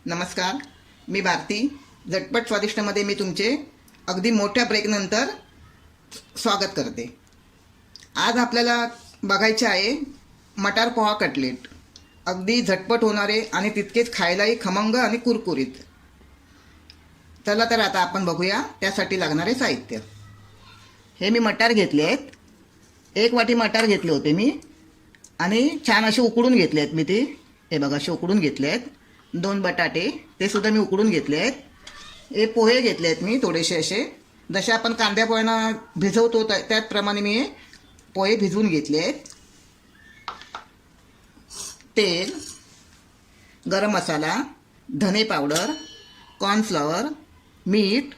नमस्कार, मी भारती. झटपट स्वादिष्टमध्ये मी तुमचे अगदी मोठ्या ब्रेकनंतर स्वागत करते. आज आपल्याला बघायचे आहे मटार पोहा कटलेट. अगदी झटपट होणारे आणि तितकेच खायलाही खमंग आणि कुरकुरीत. चला तर आता आपण बघूया त्यासाठी लागणारे साहित्य. हे मी मटार घेतले आहेत. 1 वाटी मटार घेतले होते मी आणि छान असे उकडून घेतले आहेत मी. हे बघा असे उकडून घेतले आहेत. 2 बटाटे ते सुद्धा मी उकडून घेतले आहेत. हे पोहे घेतले आहेत मी थोडेसे असे, जसे आपण कांद्या पोह्यांना भिजवतो त्याचप्रमाणे मी पोहे भिजवून घेतले आहेत. तेल, गरम मसाला, धने पावडर, कॉर्नफ्लॉवर, मीठ,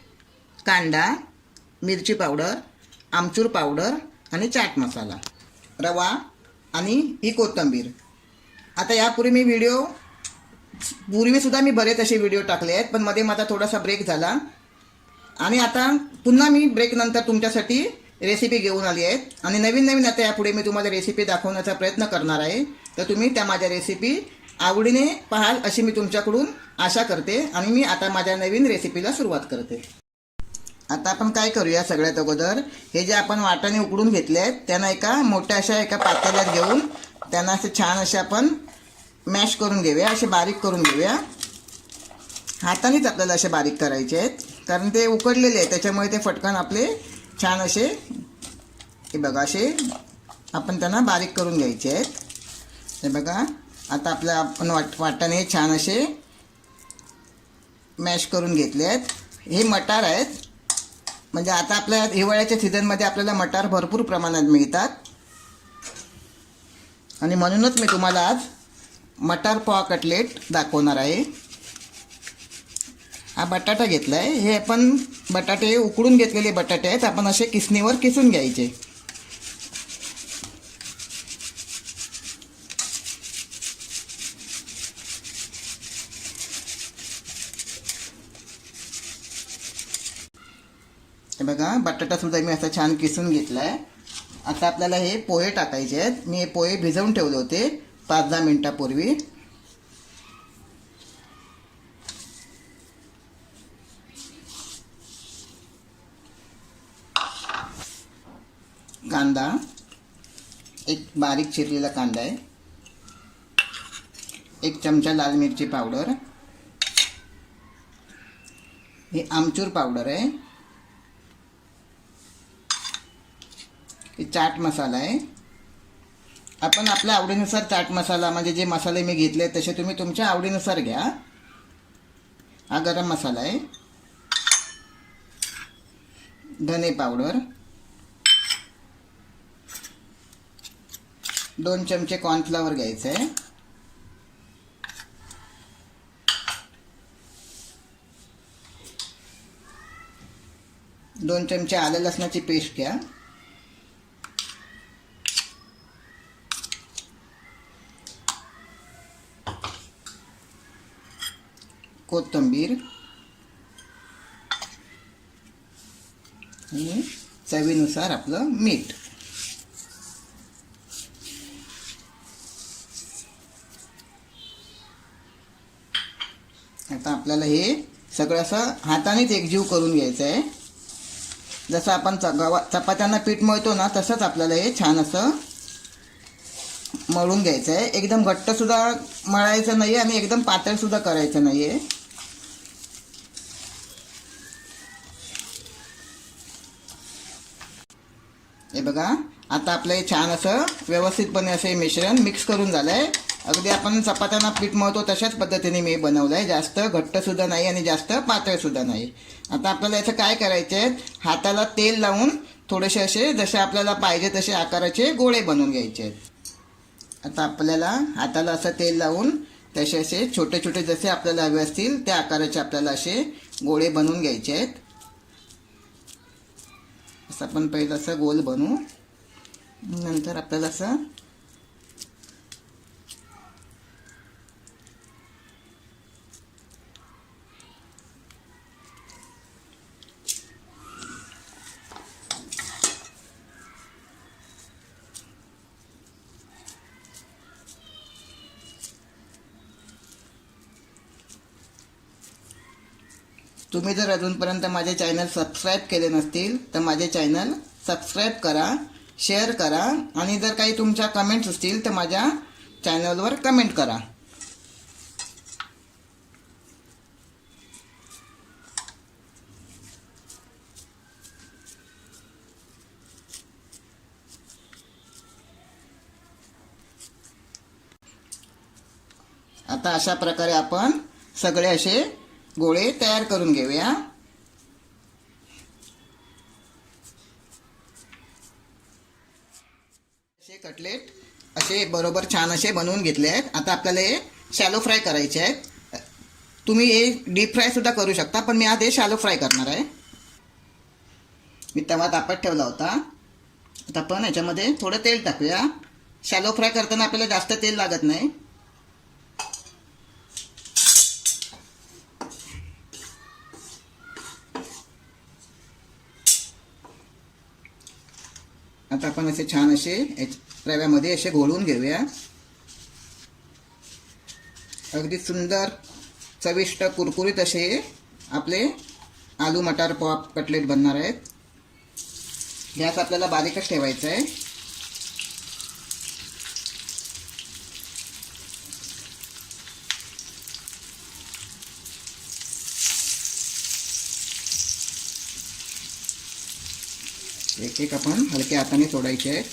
कांदा, मिरची पावडर, आमचूर पावडर आणि चाट मसाला, रवा आणि ही कोथिंबीर. आता यापूर्वी मी पूर्वीसुद्धा मी बरेच असे व्हिडिओ टाकले आहेत, पण मध्ये माझा थोडासा ब्रेक झाला आणि आता पुन्हा मी ब्रेकनंतर तुमच्यासाठी रेसिपी घेऊन आली आहेत. आणि नवीन आता यापुढे मी तुम्हाला रेसिपी दाखवण्याचा प्रयत्न करणार आहे. तर तुम्ही त्या माझ्या रेसिपी आवडीने पाहाल अशी मी तुमच्याकडून आशा करते. आणि मी आता माझ्या नवीन रेसिपीला सुरुवात करते. आता आपण काय करूया, सगळ्यात अगोदर हे जे आपण वाटाणे उकडून घेतले आहेत त्यांना एका पातेल्यात घेऊन त्यांना असे छान असे आपण मॅश करून घेऊया, असे बारीक करून घेऊया. हातानेच आपल्याला असे बारीक करायचे आहेत, कारण ते उकडलेले आहेत त्याच्यामुळे ते फटकन आपले छान असे, हे बघा असे आपण त्यांना बारीक करून घ्यायचे आहेत. हे बघा आता आपण वाटाणे छान असे मॅश करून घेतले आहेत. हे मटार आहेत, म्हणजे आता आपल्या हिवाळ्याच्या सीझनमध्ये आपल्याला मटार भरपूर प्रमाणात मिळतात आणि म्हणूनच मी तुम्हाला आज मटार पोहा कटलेट दाखवणार आहे. हा बटाटा घेतला आहे. हे आपण बटाटे उकडून घेतलेले बटाटे आहेत, आपण असे किसणीवर किसून घ्यायचे. हे बघा बटाटा सुद्धा मी असा छान किसून घेतला आहे. आता आपल्याला हे पोहे टाकायचे आहेत. मी हे पोहे भिजवून ठेवले होते 5-10 मिनिटापूर्वी. कांदा, एक बारीक चिरलेला कांदा आहे. 1 चमचा लाल मिरची पावडर. हे आमचूर पावडर आहे. हे चाट मसाला आहे. आपण आपल्या आवडीनुसार चाट मसाला, म्हणजे जे मसाले मी घेतले तसे तुम्ही तुमच्या आवडीनुसार घ्या. हा गरम मसाला आहे. धने पावडर, 2 चमचे कॉर्नफ्लॉवर घ्यायचं आहे. दोन चमचे आलं लसणाची पेस्ट घ्या. कोथिंबीर आणि चवीनुसार आपलं मीठ. आता आपल्याला हे सगळं असं हातानेच एकजीव करून घ्यायचं आहे. जसं आपण चपात्यांना पीठ मळतो ना, तसंच आपल्याला हे छान असं मळून घ्यायचं आहे. एकदम घट्टसुद्धा मळायचं नाही आणि एकदम पातळसुद्धा करायचं नाही आहे. हे बघा आता आपलं हे छान असं व्यवस्थितपणे असं हे मिश्रण मिक्स करून झालं आहे. अगदी आपण चपात्यांना पीठ मळतो तशाच पद्धतीने मी बनवलं आहे. जास्त घट्टसुद्धा नाही आणि जास्त पातळसुद्धा नाही. आता आपल्याला याचं काय करायचे आहेत, हाताला तेल लावून थोडेसे असे जसे आपल्याला पाहिजे तसे आकाराचे गोळे बनवून घ्यायचे आहेत. आता आपल्याला हाताला असं तेल लावून तसे असे छोटे छोटे जसे आपल्याला हवे असतील त्या आकाराचे आपल्याला असे गोळे बनवून घ्यायचे आहेत. असं आपण पहिलं असं गोल बनवू, नंतर आपल्याला असं तुम्ही जर अजूनपर्यंत माझे चॅनल सबस्क्राईब केले नसतील तर माझे चॅनल सबस्क्राईब करा, शेअर करा आणि जर काही तुमच्या कमेंट्स असतील तर माझ्या चॅनलवर कमेंट करा. आता अशा प्रकारे आपण सगळे असे गोळे तयार करून घेऊया. असे कटलेट असे बरोबर छान असे बनवून घेतले आहेत. आता आपल्याला हे शॅलो फ्राय करायचे आहेत. तुम्ही हे डीप फ्राय सुद्धा करू शकता, पण मी आज हे शॅलो फ्राय करणार आहे. मी तवा तापत ठेवला होता. आता आपण याच्यामध्ये थोडं तेल टाकूया. शॅलो फ्राय करताना आपल्याला जास्त तेल लागत नाही. आता आपण असे छान असे रव्यामध्ये असे घोळून घेऊया. अगदी सुंदर चविष्ट कुरकुरीत असे आपले आलू मटार पॉप कटलेट बनणार आहेत. गॅस आपल्याला बारीकच ठेवायचा आहे. एक एक आपण हलक्या हाताने सोडायचे आहेत.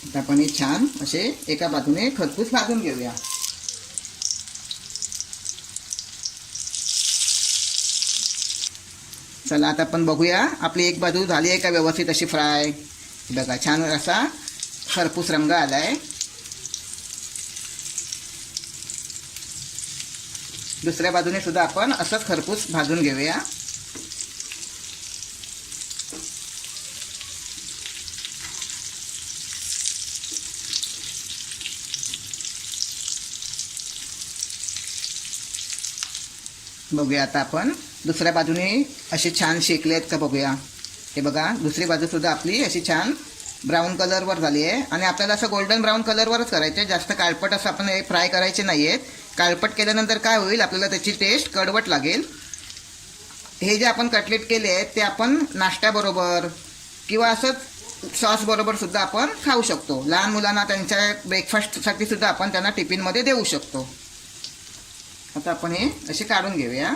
आता आपण हे छान असे एका बाजूने खरपूस भाजून घेऊया. चला आता आपण बघूया आपली एक बाजू झाली आहे का व्यवस्थित अशी फ्राय. बघा छान असा खरपूस रंग आलाय. दुसऱ्या बाजूने सुद्धा आपण असंच खरपूस भाजून घेऊया. बघूया आता आपण दुसऱ्या बाजूने असे छान शेकले आहेत का बघूया. हे बघा दुसरी बाजू सुद्धा आपली अशी छान ब्राऊन कलरवर झाली आहे. आणि आपल्याला असं गोल्डन ब्राऊन कलरवरच करायचं आहे. जास्त काळपट असं आपण हे फ्राय करायचे नाही आहेत. काळपट केल्यानंतर काय होईल, आपल्याला त्याची टेस्ट कडवट लागेल. हे जे आपण कटलेट केले आहेत ते आपण नाश्त्याबरोबर किंवा असंच सॉसबरोबर सुद्धा आपण खाऊ शकतो. लहान मुलांना त्यांच्या ब्रेकफास्टसाठी सुद्धा आपण त्यांना टिफिनमध्ये देऊ शकतो. आता आपण हे असे काढून घेऊया.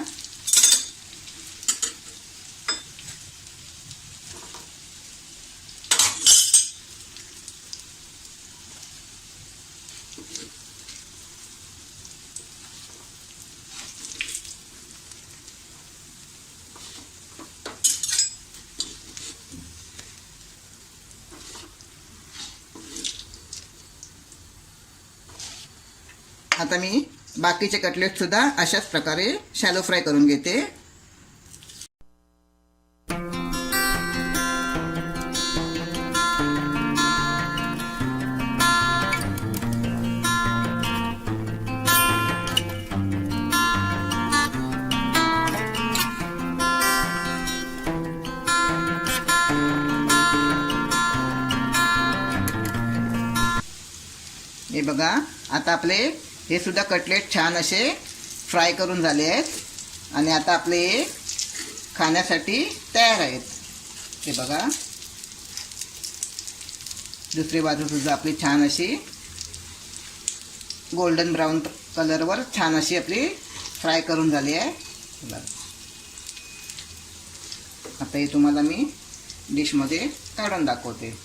आता मी बाकीचे कटलेट सुद्धा अशाच प्रकारे शॅलो फ्राय करून घेते. हे बघा आता आपले हे सुद्धा कटलेट छान असे फ्राय करून झाले आहेत. आणि आता आपले खाण्यासाठी तयार आहेत. हे बघा दुसरी बाजू सुद्धा आपली छान अशी गोल्डन ब्राऊन कलरवर छान अशी आपली फ्राय करून झाली आहे. आता हे तुम्हाला मी डिशमध्ये काढून दाखवते.